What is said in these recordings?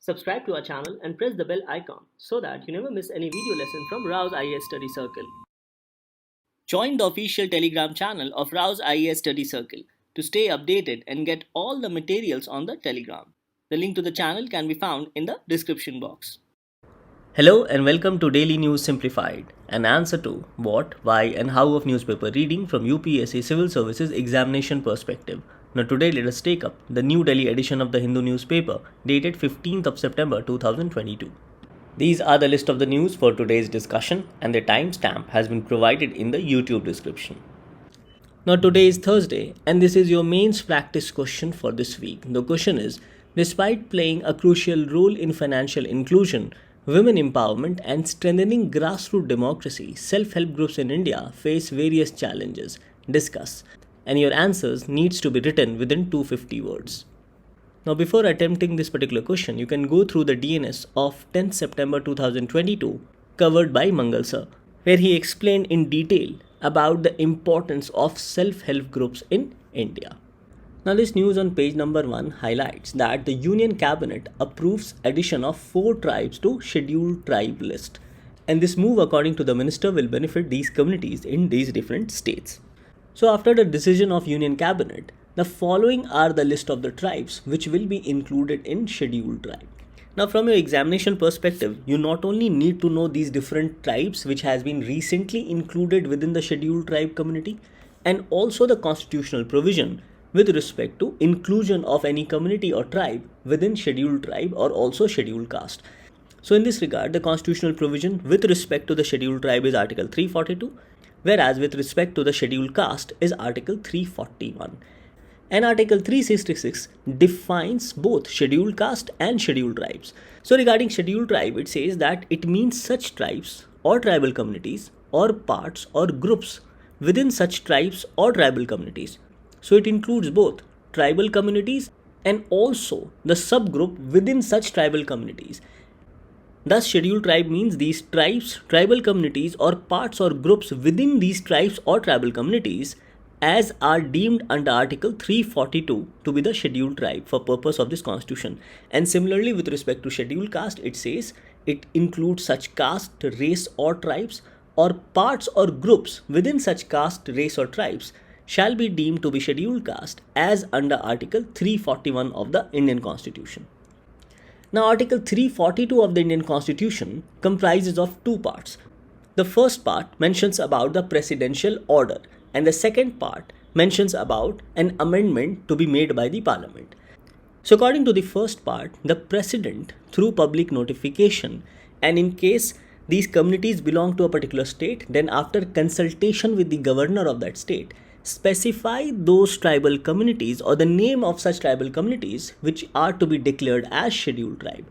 Subscribe to our channel and press the bell icon so that you never miss any video lesson from Rao's IAS Study Circle. Join the official Telegram channel of Rao's IAS Study Circle to stay updated and get all the materials on the Telegram. The link to the channel can be found in the description box. Hello and welcome to Daily News Simplified, an answer to what, why and how of newspaper reading from UPSC Civil Services examination perspective. Now today let us take up the New Delhi edition of the Hindu newspaper dated 15th of September 2022. These are the list of the news for today's discussion and the timestamp has been provided in the YouTube description. Now today is Thursday and this is your mains practice question for this week. The question is, despite playing a crucial role in financial inclusion, women empowerment and strengthening grassroots democracy, self-help groups in India face various challenges. Discuss. And your answers needs to be written within 250 words. Now before attempting this particular question, you can go through the DNS of 10th September 2022 covered by Mangal sir, where he explained in detail about the importance of self-help groups in India. Now this news on page number 1 highlights that the Union Cabinet approves addition of 4 tribes to Scheduled Tribe list. And this move according to the minister will benefit these communities in these different states. So after the decision of Union Cabinet, the following are the list of the tribes which will be included in Scheduled Tribe. Now from your examination perspective, you not only need to know these different tribes which has been recently included within the Scheduled Tribe community and also the constitutional provision with respect to inclusion of any community or tribe within Scheduled Tribe or also Scheduled Caste. So in this regard, the constitutional provision with respect to the Scheduled Tribe is Article 342, whereas with respect to the Scheduled Caste is Article 341. And Article 366 defines both Scheduled Caste and Scheduled Tribes. So regarding Scheduled Tribe, it says that it means such tribes or tribal communities or parts or groups within such tribes or tribal communities. So it includes both tribal communities and also the subgroup within such tribal communities. Thus, Scheduled Tribe means these tribes, tribal communities or parts or groups within these tribes or tribal communities as are deemed under Article 342 to be the Scheduled Tribe for purpose of this constitution. And similarly with respect to Scheduled Caste, it says it includes such caste, race or tribes or parts or groups within such caste, race or tribes shall be deemed to be Scheduled Caste as under Article 341 of the Indian Constitution. Now Article 342 of the Indian Constitution comprises of 2 parts. The first part mentions about the presidential order and the second part mentions about an amendment to be made by the Parliament. So according to the first part, the President through public notification and in case these communities belong to a particular state, then after consultation with the governor of that state, specify those tribal communities or the name of such tribal communities which are to be declared as Scheduled Tribe.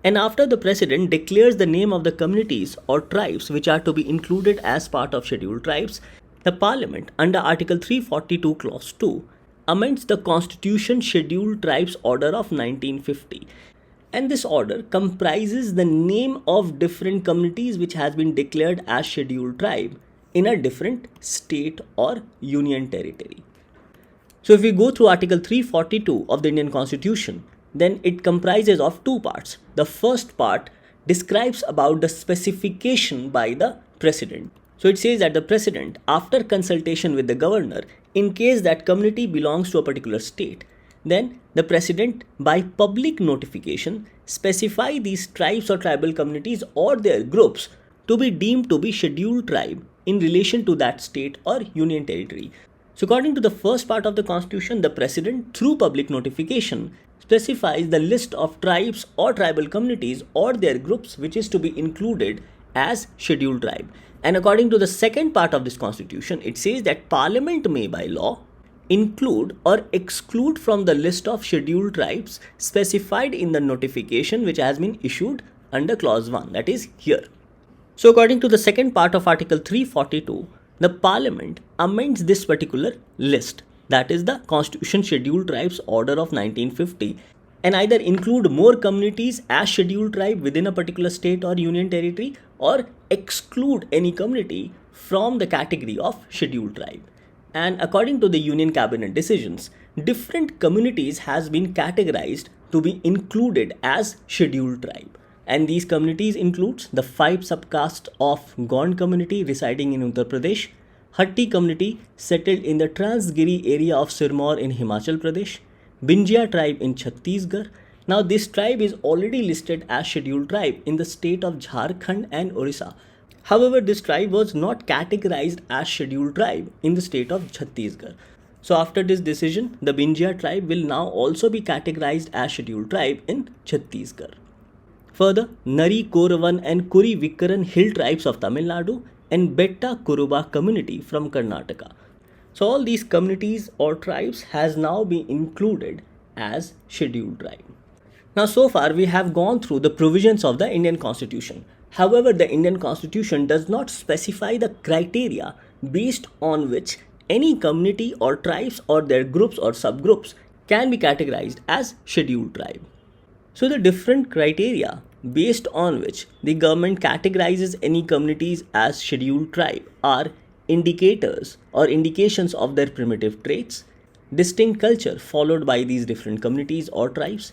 And after the President declares the name of the communities or tribes which are to be included as part of Scheduled Tribes, the Parliament under Article 342 Clause 2 amends the Constitution Scheduled Tribes Order of 1950. And this order comprises the name of different communities which has been declared as Scheduled Tribe in a different state or union territory. So if we go through Article 342 of the Indian Constitution, then it comprises of 2 parts. The first part describes about the specification by the President. So it says that the President, after consultation with the governor, in case that community belongs to a particular state, then the President by public notification specify these tribes or tribal communities or their groups to be deemed to be Scheduled Tribe in relation to that state or union territory. So according to the first part of the Constitution, the President through public notification specifies the list of tribes or tribal communities or their groups which is to be included as Scheduled Tribe. And according to the second part of this Constitution, it says that Parliament may by law include or exclude from the list of Scheduled Tribes specified in the notification which has been issued under Clause 1, that is here. So according to the second part of Article 342, the Parliament amends this particular list, that is the Constitution Scheduled Tribes Order of 1950, and either include more communities as Scheduled Tribe within a particular state or union territory or exclude any community from the category of Scheduled Tribe. And according to the Union Cabinet decisions, different communities has been categorized to be included as scheduled tribe. And these communities includes the 5 subcastes of Gond community residing in Uttar Pradesh, Hatti community settled in the Transgiri area of Sirmaur in Himachal Pradesh, Binjia tribe in Chhattisgarh. Now this tribe is already listed as scheduled tribe in the state of Jharkhand and Orissa. However, this tribe was not categorized as scheduled tribe in the state of Chhattisgarh. So after this decision, the Binjia tribe will now also be categorized as scheduled tribe in Chhattisgarh. Further, Nari, Koravan and Kuri Vikkaran hill tribes of Tamil Nadu and Betta Kuruba community from Karnataka. So all these communities or tribes has now been included as scheduled tribe. Now so far we have gone through the provisions of the Indian Constitution. However, the Indian Constitution does not specify the criteria based on which any community or tribes or their groups or subgroups can be categorized as scheduled tribe. So the different criteria based on which the government categorizes any communities as scheduled tribe are indicators or indications of their primitive traits, distinct culture followed by these different communities or tribes,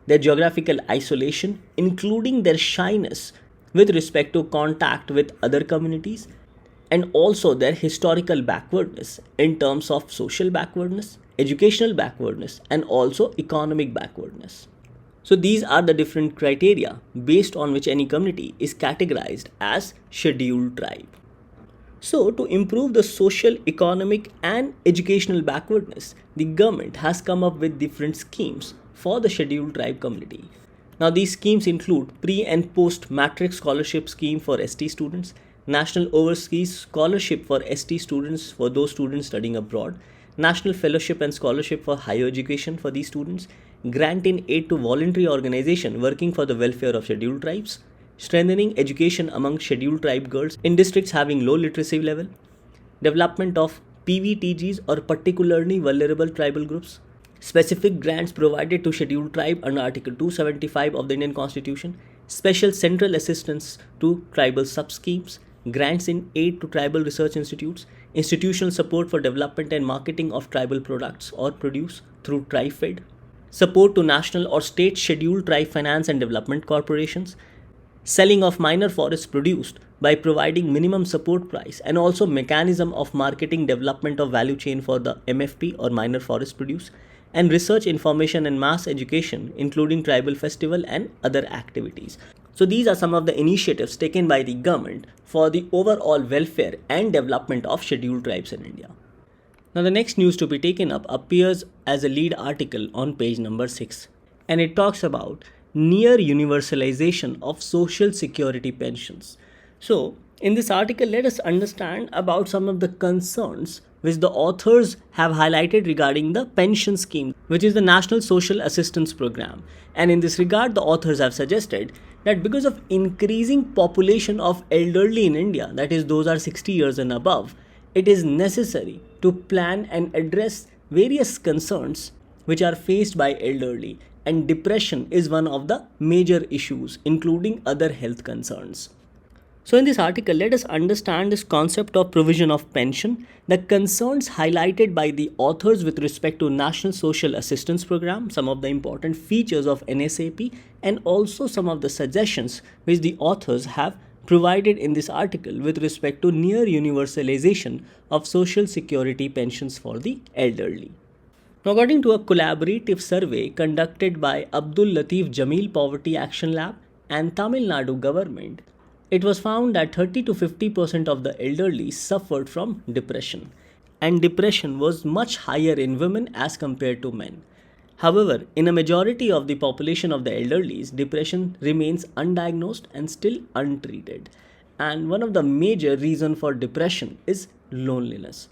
their geographical isolation including their shyness with respect to contact with other communities, and also their historical backwardness in terms of social backwardness, educational backwardness and also economic backwardness. So these are the different criteria based on which any community is categorized as scheduled tribe. So to improve the social, economic and educational backwardness, the government has come up with different schemes for the scheduled tribe community. Now these schemes include pre and post matric scholarship scheme for ST students, National Overseas Scholarship for ST students for those students studying abroad, National Fellowship and Scholarship for higher education for these students, grant in aid to voluntary organization working for the welfare of scheduled tribes, strengthening education among scheduled tribe girls in districts having low literacy level, development of PVTGs or particularly vulnerable tribal groups, specific grants provided to scheduled tribe under Article 275 of the Indian Constitution, special central assistance to tribal sub-schemes, grants in aid to tribal research institutes, institutional support for development and marketing of tribal products or produce through TriFed, support to national or state scheduled tribe finance and development corporations, selling of minor forests produced by providing minimum support price and also mechanism of marketing development of value chain for the MFP or minor forest produce, and research, information and mass education including tribal festival and other activities. So these are some of the initiatives taken by the government for the overall welfare and development of scheduled tribes in India. Now the next news to be taken up appears as a lead article on page number 6, and it talks about near universalization of social security pensions. So in this article, let us understand about some of the concerns which the authors have highlighted regarding the pension scheme, which is the National Social Assistance Program. And in this regard, the authors have suggested that because of increasing population of elderly in India, that is those are 60 years and above, it is necessary to plan and address various concerns which are faced by elderly, and depression is one of the major issues including other health concerns. So in this article, let us understand this concept of provision of pension, the concerns highlighted by the authors with respect to National Social Assistance Program, some of the important features of NSAP, and also some of the suggestions which the authors have provided in this article with respect to near universalization of social security pensions for the elderly. Now, according to a collaborative survey conducted by Abdul Latif Jameel Poverty Action Lab and Tamil Nadu government, it was found that 30 to 50% of the elderly suffered from depression, and depression was much higher in women as compared to men. However, in a majority of the population of the elderly, depression remains undiagnosed and still untreated. And one of the major reasons for depression is loneliness.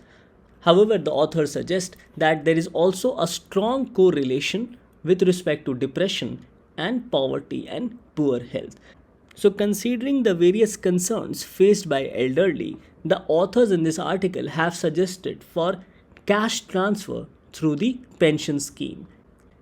However, the authors suggest that there is also a strong correlation with respect to depression and poverty and poor health. So considering the various concerns faced by elderly, the authors in this article have suggested for cash transfer through the pension scheme.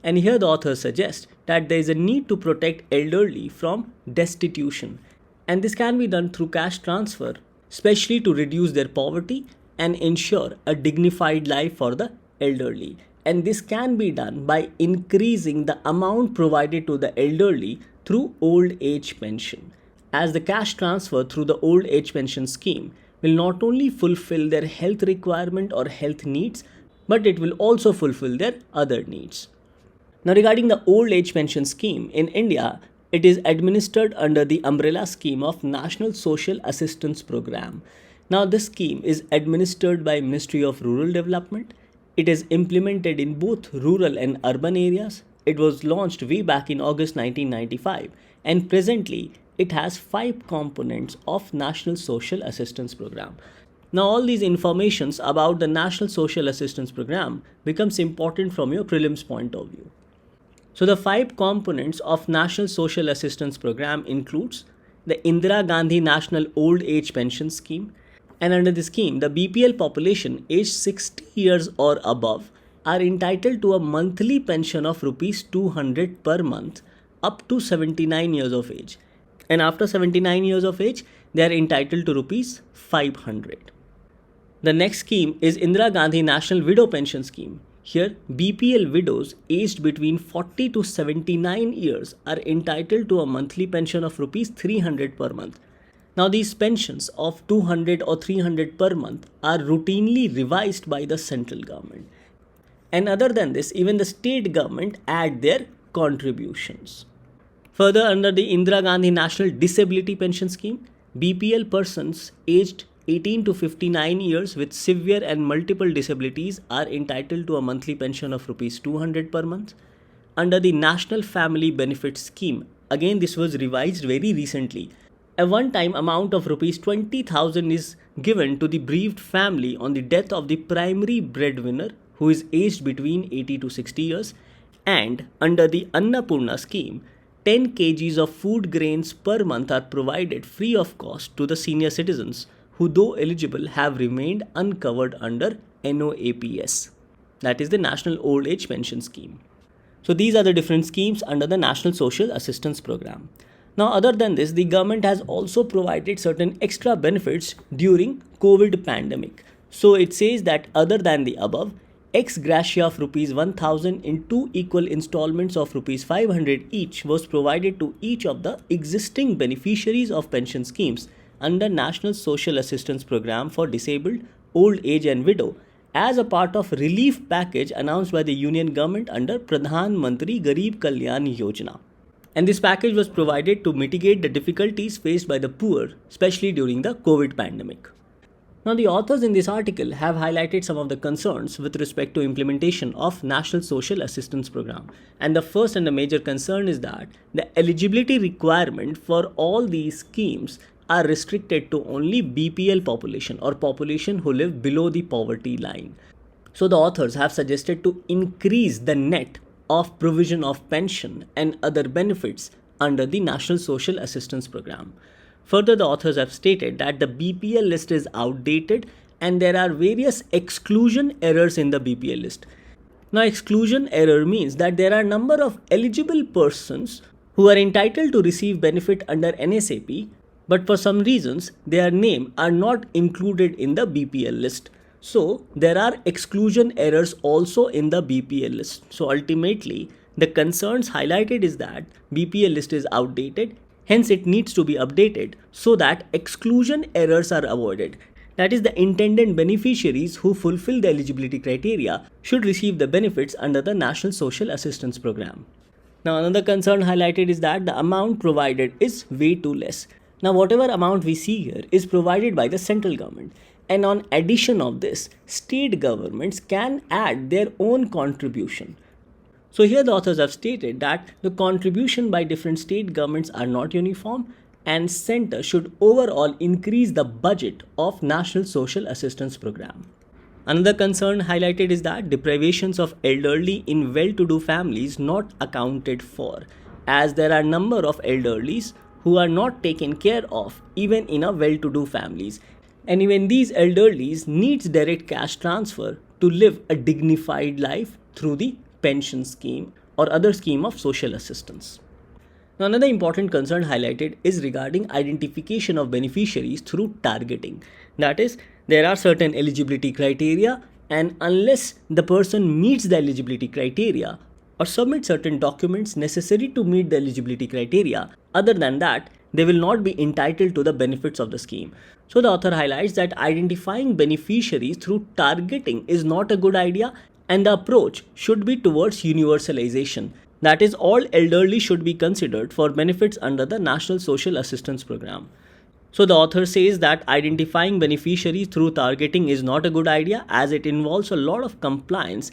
And here the authors suggest that there is a need to protect elderly from destitution. And this can be done through cash transfer, especially to reduce their poverty and ensure a dignified life for the elderly. and this can be done by increasing the amount provided to the elderly through old age pension, as the cash transfer through the old age pension scheme will not only fulfill their health requirement or health needs, but it will also fulfill their other needs. Now, regarding the old age pension scheme in India, it is administered under the umbrella scheme of National Social Assistance Program. Now, this scheme is administered by Ministry of Rural Development. It is implemented in both rural and urban areas. It was launched way back in August 1995, and presently it has 5 components of National Social Assistance Program. Now, all these informations about the National Social Assistance Program becomes important from your prelims point of view. So the 5 components of National Social Assistance Program includes the Indira Gandhi National Old Age Pension Scheme, and under the scheme, the BPL population aged 60 years or above are entitled to a monthly pension of rupees 200 per month up to 79 years of age, and after 79 years of age, they are entitled to rupees 500. The next scheme is Indira Gandhi National Widow Pension Scheme. Here, BPL widows aged between 40 to 79 years are entitled to a monthly pension of rupees 300 per month. Now, these pensions of 200 or 300 per month are routinely revised by the central government. And other than this, even the state government add their contributions. Further, under the Indira Gandhi National Disability Pension Scheme, BPL persons aged 18 to 59 years with severe and multiple disabilities are entitled to a monthly pension of rupees 200 per month. Under the National Family Benefit Scheme, again this was revised very recently, a one-time amount of rupees 20,000 is given to the bereaved family on the death of the primary breadwinner who is aged between 80 to 60 years. And under the Annapurna scheme, 10 kgs of food grains per month are provided free of cost to the senior citizens who, though eligible, have remained uncovered under NOAPS, that is the National Old Age Pension Scheme. So these are the different schemes under the National Social Assistance Program. Now, other than this, the government has also provided certain extra benefits during COVID pandemic. So it says that other than the above, ex gratia of rupees 1,000 in 2 equal installments of rupees 500 each was provided to each of the existing beneficiaries of pension schemes under National Social Assistance Program for Disabled, Old Age and Widow as a part of relief package announced by the Union Government under Pradhan Mantri Garib Kalyan Yojana. And this package was provided to mitigate the difficulties faced by the poor, especially during the COVID pandemic. Now, the authors in this article have highlighted some of the concerns with respect to implementation of National Social Assistance Program. And the first and the major concern is that the eligibility requirement for all these schemes are restricted to only BPL population or population who live below the poverty line. So the authors have suggested to increase the net of provision of pension and other benefits under the National Social Assistance Program. Further, the authors have stated that the BPL list is outdated and there are various exclusion errors in the BPL list. Now, exclusion error means that there are a number of eligible persons who are entitled to receive benefit under NSAP, but for some reasons their name are not included in the BPL list. So there are exclusion errors also in the BPL list. So ultimately the concerns highlighted is that BPL list is outdated, hence it needs to be updated so that exclusion errors are avoided. That is, the intended beneficiaries who fulfill the eligibility criteria should receive the benefits under the National Social Assistance Program. Now, another concern highlighted is that the amount provided is way too less. Now, whatever amount we see here is provided by the central government, and on addition of this, state governments can add their own contribution. So here the authors have stated that the contribution by different state governments are not uniform, and center should overall increase the budget of National Social Assistance Program. Another concern highlighted is that deprivations of elderly in well-to-do families not accounted for, as there are a number of elderlies who are not taken care of even in a well-to-do families, and even these elderlies needs direct cash transfer to live a dignified life through the pension scheme or other scheme of social assistance. Now, another important concern highlighted is regarding identification of beneficiaries through targeting. That is, there are certain eligibility criteria and unless the person meets the eligibility criteria or submit certain documents necessary to meet the eligibility criteria, other than that, they will not be entitled to the benefits of the scheme. So the author highlights that identifying beneficiaries through targeting is not a good idea, and the approach should be towards universalization. That is, all elderly should be considered for benefits under the National Social Assistance Program. So the author says that identifying beneficiaries through targeting is not a good idea, as it involves a lot of compliance,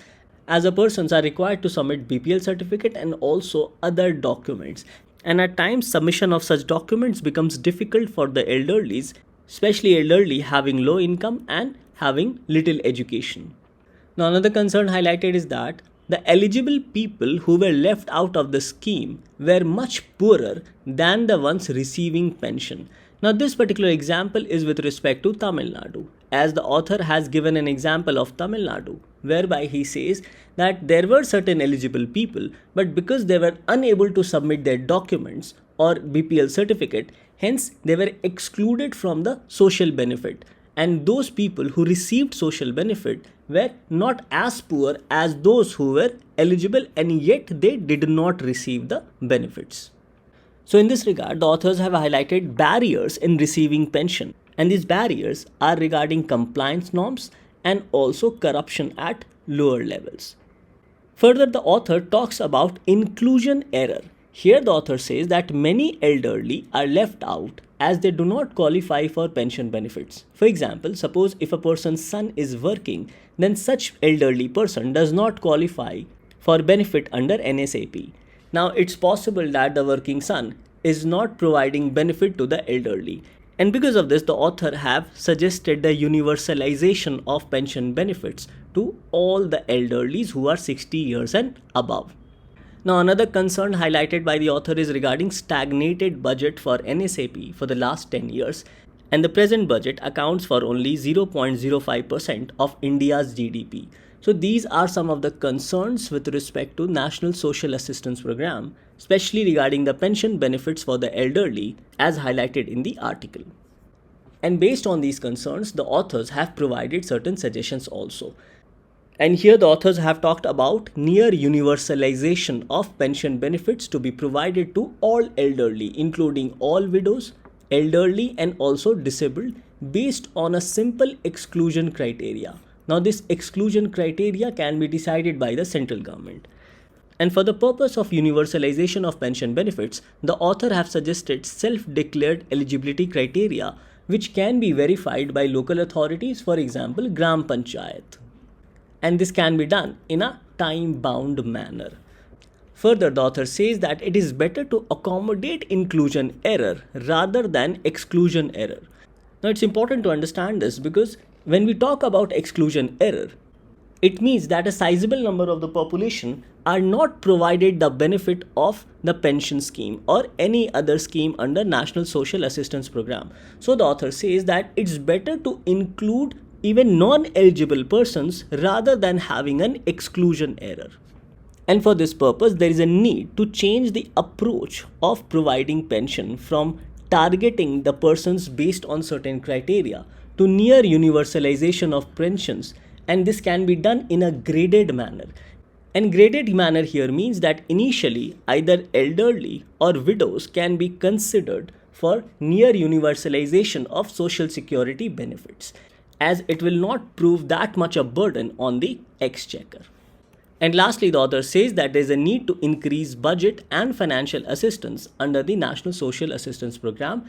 as the persons are required to submit BPL certificate and also other documents. And at times submission of such documents becomes difficult for the elderlies, especially elderly having low income and having little education. Now another concern highlighted is that the eligible people who were left out of the scheme were much poorer than the ones receiving pension. Now this particular example is with respect to Tamil Nadu, as the author has given an example of Tamil Nadu, whereby he says that there were certain eligible people, but because they were unable to submit their documents or BPL certificate, hence they were excluded from the social benefit. And those people who received social benefit were not as poor as those who were eligible, and yet they did not receive the benefits. So in this regard, the authors have highlighted barriers in receiving pension, and these barriers are regarding compliance norms and also corruption at lower levels. Further, the author talks about inclusion error. Here the author says that many elderly are left out as they do not qualify for pension benefits. For example, suppose if a person's son is working, then such elderly person does not qualify for benefit under NSAP. Now it's possible that the working son is not providing benefit to the elderly, and because of this the author have suggested the universalization of pension benefits to all the elderlies who are 60 years and above. Now another concern highlighted by the author is regarding stagnated budget for NSAP for the last 10 years, and the present budget accounts for only 0.05% of India's GDP. So these are some of the concerns with respect to National Social Assistance Program, especially regarding the pension benefits for the elderly as highlighted in the article. And based on these concerns, the authors have provided certain suggestions also. And here the authors have talked about near universalization of pension benefits to be provided to all elderly, including all widows, elderly and also disabled, based on a simple exclusion criteria. Now this exclusion criteria can be decided by the central government. And for the purpose of universalization of pension benefits, the author have suggested self-declared eligibility criteria which can be verified by local authorities, for example, Gram Panchayat. And this can be done in a time-bound manner. Further, the author says that it is better to accommodate inclusion error rather than exclusion error. Now it's important to understand this because when we talk about exclusion error, it means that a sizable number of the population are not provided the benefit of the pension scheme or any other scheme under National Social Assistance Program. So the author says that it's better to include even non-eligible persons rather than having an exclusion error. And for this purpose, there is a need to change the approach of providing pension from targeting the persons based on certain criteria to near universalization of pensions, and this can be done in a graded manner. And graded manner here means that initially either elderly or widows can be considered for near universalization of social security benefits, as it will not prove that much a burden on the exchequer. And lastly, the author says that there is a need to increase budget and financial assistance under the National Social Assistance Program,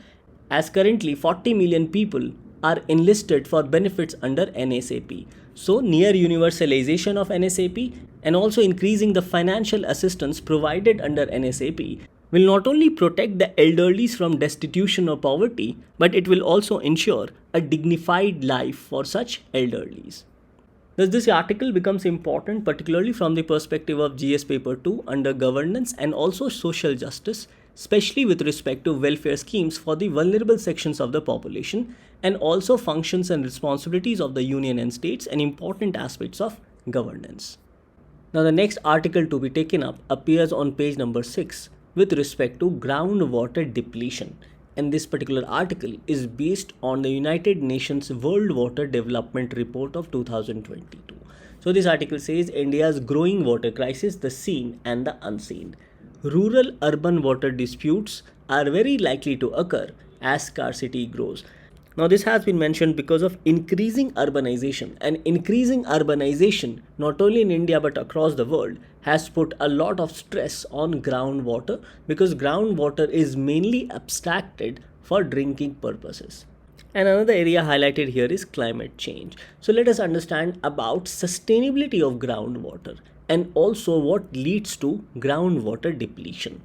as currently 40 million people are enlisted for benefits under NSAP. So near universalization of NSAP and also increasing the financial assistance provided under NSAP will not only protect the elderlies from destitution or poverty, but it will also ensure a dignified life for such elderlies. Thus, this article becomes important particularly from the perspective of GS Paper 2 under governance and also social justice, especially with respect to welfare schemes for the vulnerable sections of the population, and also functions and responsibilities of the union and states and important aspects of governance. Now the next article to be taken up appears on page number 6 with respect to groundwater depletion, And this particular article is based on the United Nations World Water Development Report of 2022. So this article says India's growing water crisis, the seen and the unseen. Rural urban water disputes are very likely to occur as scarcity grows. Now this has been mentioned because of increasing urbanization, and increasing urbanization not only in India but across the world has put a lot of stress on groundwater, because groundwater is mainly abstracted for drinking purposes. And another area highlighted here is climate change. So let us understand about sustainability of groundwater and also what leads to groundwater depletion.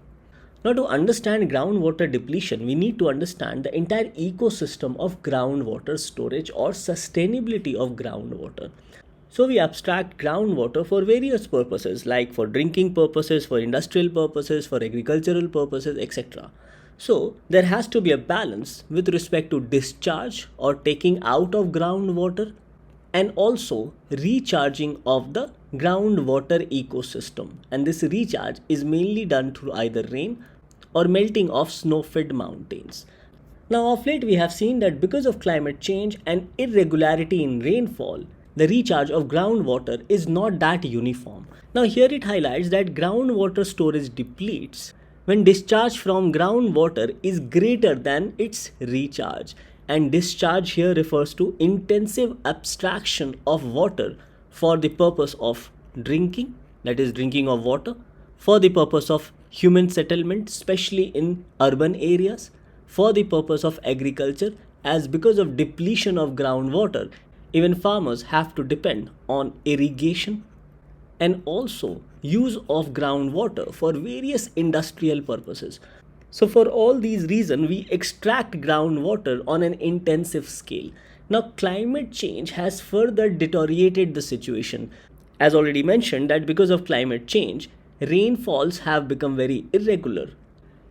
Now, to understand groundwater depletion, we need to understand the entire ecosystem of groundwater storage or sustainability of groundwater. So we abstract groundwater for various purposes, like for drinking purposes, for industrial purposes, for agricultural purposes, etc. So there has to be a balance with respect to discharge or taking out of groundwater, and also recharging of the groundwater ecosystem. And this recharge is mainly done through either rain or melting of snow-fed mountains. Now of late we have seen that because of climate change and irregularity in rainfall, the recharge of groundwater is not that uniform. Now here it highlights that groundwater storage depletes when discharge from groundwater is greater than its recharge. And discharge here refers to intensive abstraction of water for the purpose of drinking, that is drinking of water, for the purpose of human settlement, especially in urban areas, for the purpose of agriculture, as because of depletion of groundwater, even farmers have to depend on irrigation, and also use of groundwater for various industrial purposes. So for all these reasons, we extract groundwater on an intensive scale. Now climate change has further deteriorated the situation. As already mentioned, that because of climate change, rainfalls have become very irregular.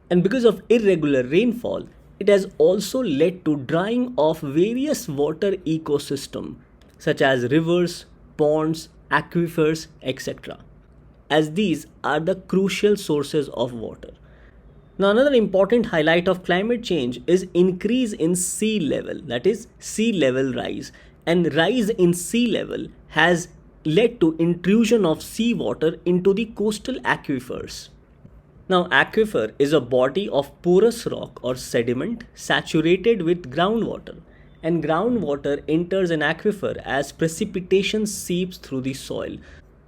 And because of irregular rainfall, it has also led to drying of various water ecosystems such as rivers, ponds, aquifers, etc. as these are the crucial sources of water. Now another important highlight of climate change is increase in sea level, that is sea level rise. And rise in sea level has led to intrusion of seawater into the coastal aquifers. Now aquifer is a body of porous rock or sediment saturated with groundwater, and groundwater enters an aquifer as precipitation seeps through the soil.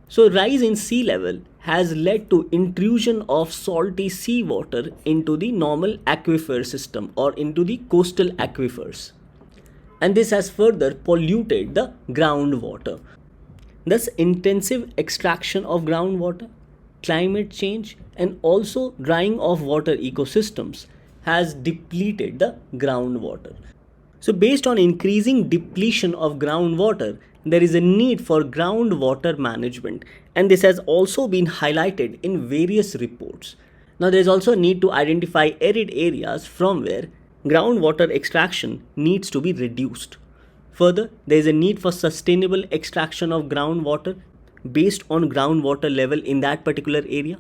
So rise in sea level has led to intrusion of salty seawater into the normal aquifer system or into the coastal aquifers. And this has further polluted the groundwater. Thus intensive extraction of groundwater, climate change, and also drying of water ecosystems has depleted the groundwater. So based on increasing depletion of groundwater, there is a need for groundwater management, and this has also been highlighted in various reports. Now there is also a need to identify arid areas from where groundwater extraction needs to be reduced. Further, there is a need for sustainable extraction of groundwater based on groundwater level in that particular area.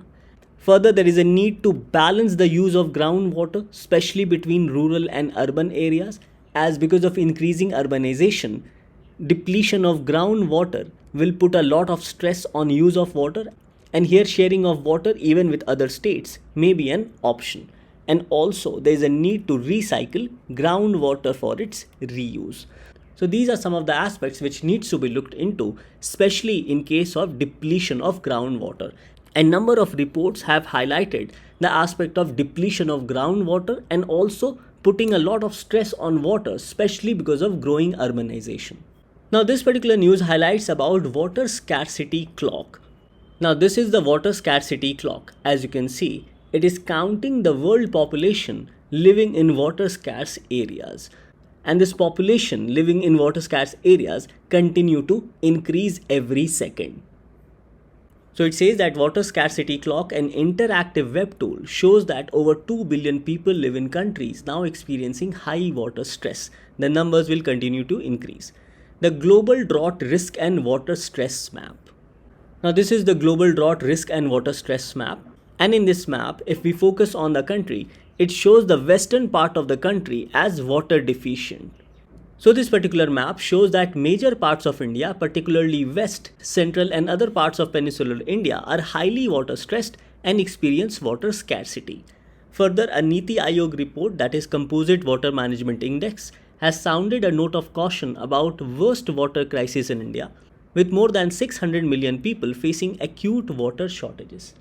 Further, there is a need to balance the use of groundwater, especially between rural and urban areas, as because of increasing urbanization, depletion of groundwater will put a lot of stress on use of water, and here sharing of water even with other states may be an option. And also there is a need to recycle groundwater for its reuse. So these are some of the aspects which needs to be looked into, especially in case of depletion of groundwater. A number of reports have highlighted the aspect of depletion of groundwater and also putting a lot of stress on water, especially because of growing urbanization. Now this particular news highlights about water scarcity clock. Now this is the water scarcity clock. As you can see, it is counting the world population living in water scarce areas. And this population living in water scarce areas continue to increase every second. So it says that water scarcity clock, an interactive web tool, shows that over 2 billion people live in countries now experiencing high water stress. The numbers will continue to increase. The Global Drought Risk and Water Stress Map. Now this is the Global Drought Risk and Water Stress Map. And in this map, if we focus on the country, it shows the western part of the country as water deficient. So this particular map shows that major parts of India, particularly west, central and other parts of peninsular India, are highly water stressed and experience water scarcity. Further, a Niti Aayog report, that is Composite Water Management Index, has sounded a note of caution about worst water crisis in India, with more than 600 million people facing acute water shortages.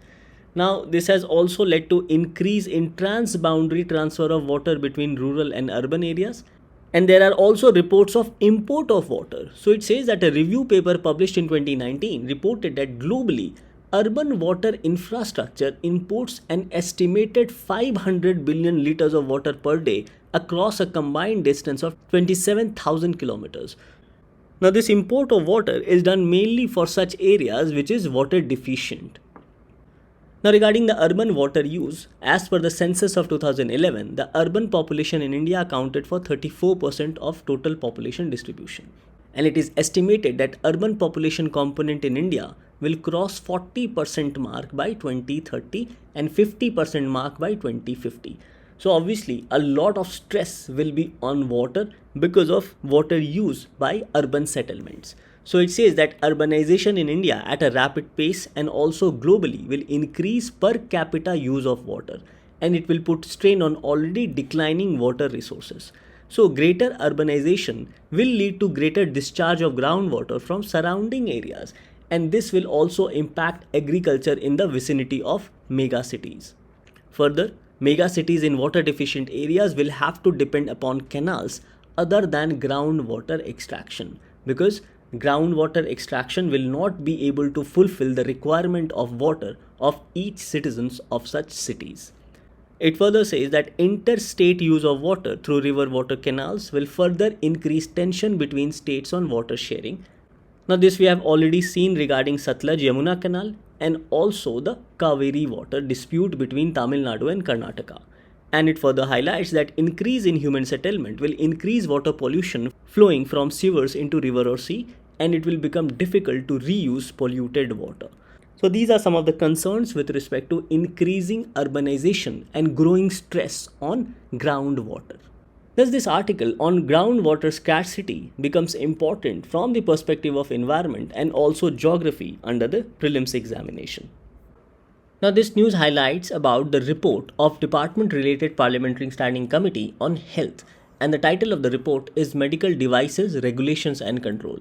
Now, this has also led to increase in transboundary transfer of water between rural and urban areas. And there are also reports of import of water. So it says that a review paper published in 2019 reported that globally, urban water infrastructure imports an estimated 500 billion liters of water per day across a combined distance of 27,000 kilometers. Now, this import of water is done mainly for such areas which is water deficient. Now, regarding the urban water use, as per the census of 2011, the urban population in India accounted for 34% of total population distribution. And it is estimated that urban population component in India will cross 40% mark by 2030 and 50% mark by 2050. So obviously a lot of stress will be on water because of water use by urban settlements. So it says that urbanization in India at a rapid pace and also globally will increase per capita use of water, and it will put strain on already declining water resources. So greater urbanization will lead to greater discharge of groundwater from surrounding areas, and this will also impact agriculture in the vicinity of mega cities. Further, mega cities in water deficient areas will have to depend upon canals other than groundwater extraction, because groundwater extraction will not be able to fulfill the requirement of water of each citizens of such cities. It further says that interstate use of water through river water canals will further increase tension between states on water sharing. Now this we have already seen regarding Sutlej Yamuna canal and also the Kaveri water dispute between Tamil Nadu and Karnataka. And it further highlights that increase in human settlement will increase water pollution flowing from sewers into river or sea, and it will become difficult to reuse polluted water. So these are some of the concerns with respect to increasing urbanization and growing stress on groundwater. Thus, this article on groundwater scarcity becomes important from the perspective of environment and also geography under the prelims examination. Now, this news highlights about the report of Department-related Parliamentary Standing Committee on Health, and the title of the report is Medical Devices, Regulations and Control.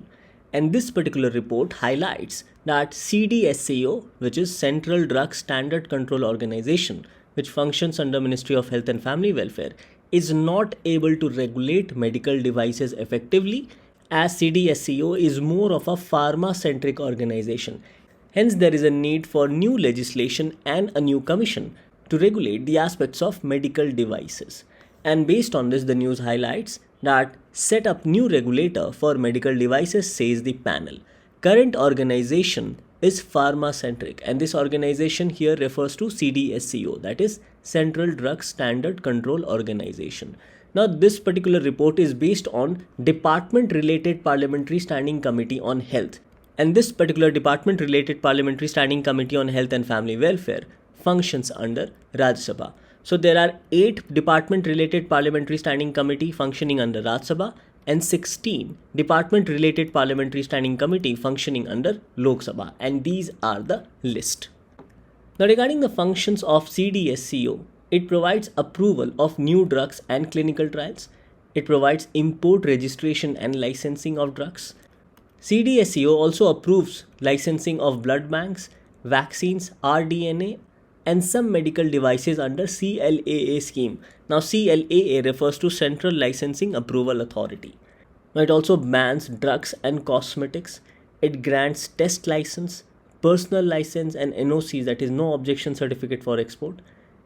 And this particular report highlights that CDSCO, which is Central Drug Standard Control Organization, which functions under Ministry of Health and Family Welfare, is not able to regulate medical devices effectively, as CDSCO is more of a pharma-centric organization. Hence, there is a need for new legislation and a new commission to regulate the aspects of medical devices. And based on this, the news highlights that set up new regulator for medical devices, says the panel. Current organization is pharma-centric, and this organization here refers to CDSCO, that is Central Drug Standard Control Organization. Now, this particular report is based on Department-related Parliamentary Standing Committee on Health. And this particular department-related Parliamentary Standing Committee on Health and Family Welfare functions under Rajya Sabha. So there are 8 department-related Parliamentary Standing Committee functioning under Rajya Sabha and 16 department-related Parliamentary Standing Committee functioning under Lok Sabha, and these are the list. Now, regarding the functions of CDSCO, it provides approval of new drugs and clinical trials. It provides import registration and licensing of drugs. CDSCO also approves licensing of blood banks, vaccines, rDNA, and some medical devices under CLAA scheme. Now, CLAA refers to Central Licensing Approval Authority. Now, it also bans drugs and cosmetics. It grants test license, personal license, and NOCs, that is no objection certificate for export.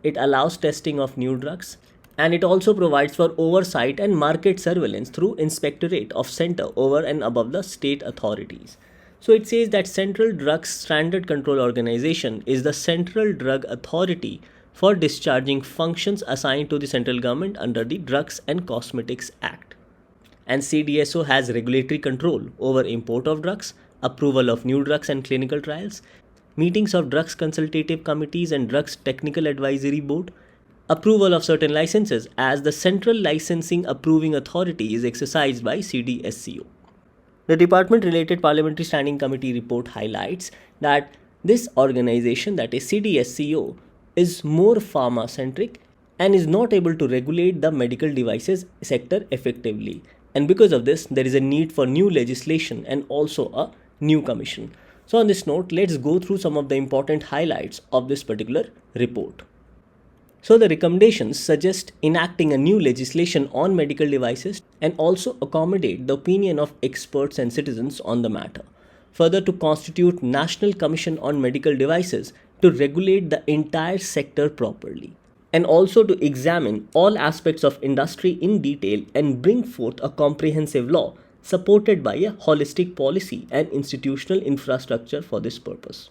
It allows testing of new drugs. And it also provides for oversight and market surveillance through Inspectorate of Center over and above the state authorities. So it says that Central Drug Standard Control Organization is the central drug authority for discharging functions assigned to the central government under the Drugs and Cosmetics Act. And CDSO has regulatory control over import of drugs, approval of new drugs and clinical trials, meetings of drugs consultative committees and drugs technical advisory board, approval of certain licenses, as the central licensing approving authority is exercised by CDSCO. The department related Parliamentary Standing Committee report highlights that this organization, that is CDSCO, is more pharma centric and is not able to regulate the medical devices sector effectively. And because of this, there is a need for new legislation and also a new commission. So on this note, let's go through some of the important highlights of this particular report. So the recommendations suggest enacting a new legislation on medical devices and also accommodate the opinion of experts and citizens on the matter. Further, to constitute National Commission on Medical Devices to regulate the entire sector properly, and also to examine all aspects of industry in detail and bring forth a comprehensive law supported by a holistic policy and institutional infrastructure for this purpose.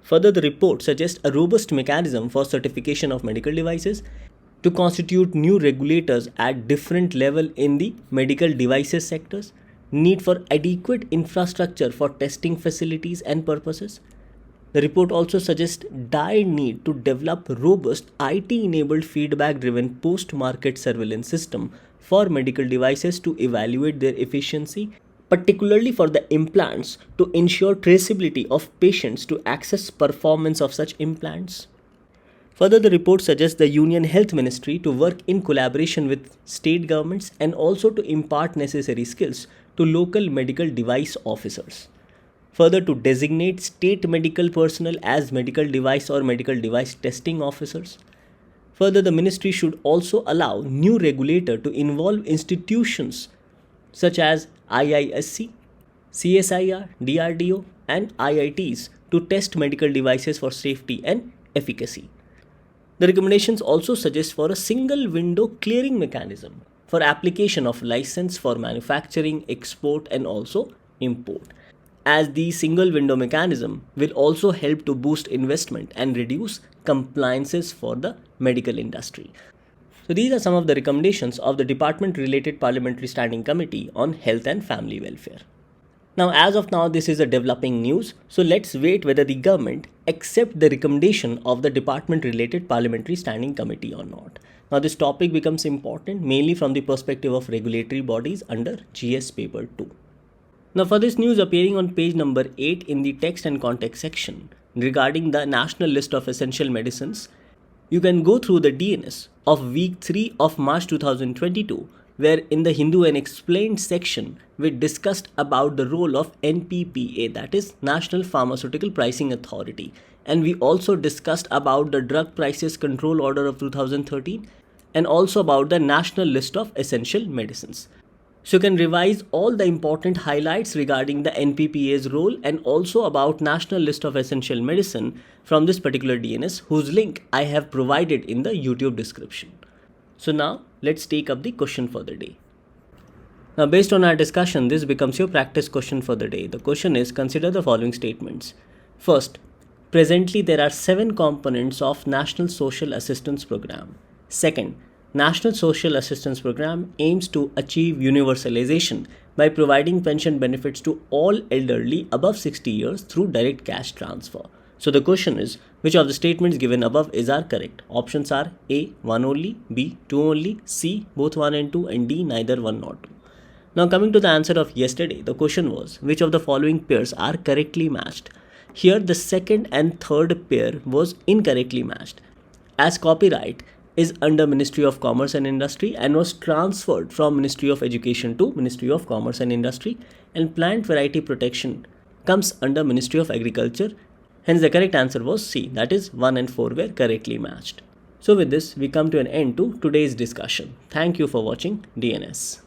Further, the report suggests a robust mechanism for certification of medical devices, to constitute new regulators at different levels in the medical devices sectors, need for adequate infrastructure for testing facilities and purposes. The report also suggests dire need to develop robust IT-enabled feedback-driven post-market surveillance system for medical devices to evaluate their efficiency, particularly for the implants, to ensure traceability of patients to access performance of such implants. Further, the report suggests the Union Health Ministry to work in collaboration with state governments and also to impart necessary skills to local medical device officers. Further, to designate state medical personnel as medical device or medical device testing officers. Further, the ministry should also allow new regulator to involve institutions such as IISC, CSIR, DRDO and IITs to test medical devices for safety and efficacy. The recommendations also suggest for a single window clearing mechanism for application of license for manufacturing, export and also import, as the single window mechanism will also help to boost investment and reduce compliances for the medical industry. So these are some of the recommendations of the department related Parliamentary Standing Committee on Health and Family Welfare. Now, as of now, this is a developing news, so let's wait whether the government accept the recommendation of the department related Parliamentary Standing Committee or not. Now, this topic becomes important mainly from the perspective of regulatory bodies under GS paper 2. Now, for this news appearing on page number 8 in the text and context section regarding the National List of Essential Medicines, you can go through the DNS of week 3 of March 2022, where in the Hindu and Explained section, we discussed about the role of NPPA, that is National Pharmaceutical Pricing Authority. And we also discussed about the Drug Prices Control Order of 2013 and also about the National List of Essential Medicines. So you can revise all the important highlights regarding the NPPA's role and also about National List of Essential Medicine from this particular DNS, whose link I have provided in the YouTube description. So now let's take up the question for the day. Now, based on our discussion, this becomes your practice question for the day. The question is, consider the following statements. First, presently there are 7 components of National Social Assistance Program. Second, National Social Assistance Program aims to achieve universalization by providing pension benefits to all elderly above 60 years through direct cash transfer. So the question is, which of the statements given above are correct? Options are A, 1 only, B, 2 only, C, both 1 and 2, and D, neither 1 nor 2. Now, coming to the answer of yesterday, the question was, which of the following pairs are correctly matched? Here, the second and third pair was incorrectly matched, as copyright is under Ministry of Commerce and Industry and was transferred from Ministry of Education to Ministry of Commerce and Industry, and plant variety protection comes under Ministry of Agriculture. Hence, the correct answer was C, that is 1 and 4 were correctly matched. So with this, we come to an end to today's discussion. Thank you for watching DNS.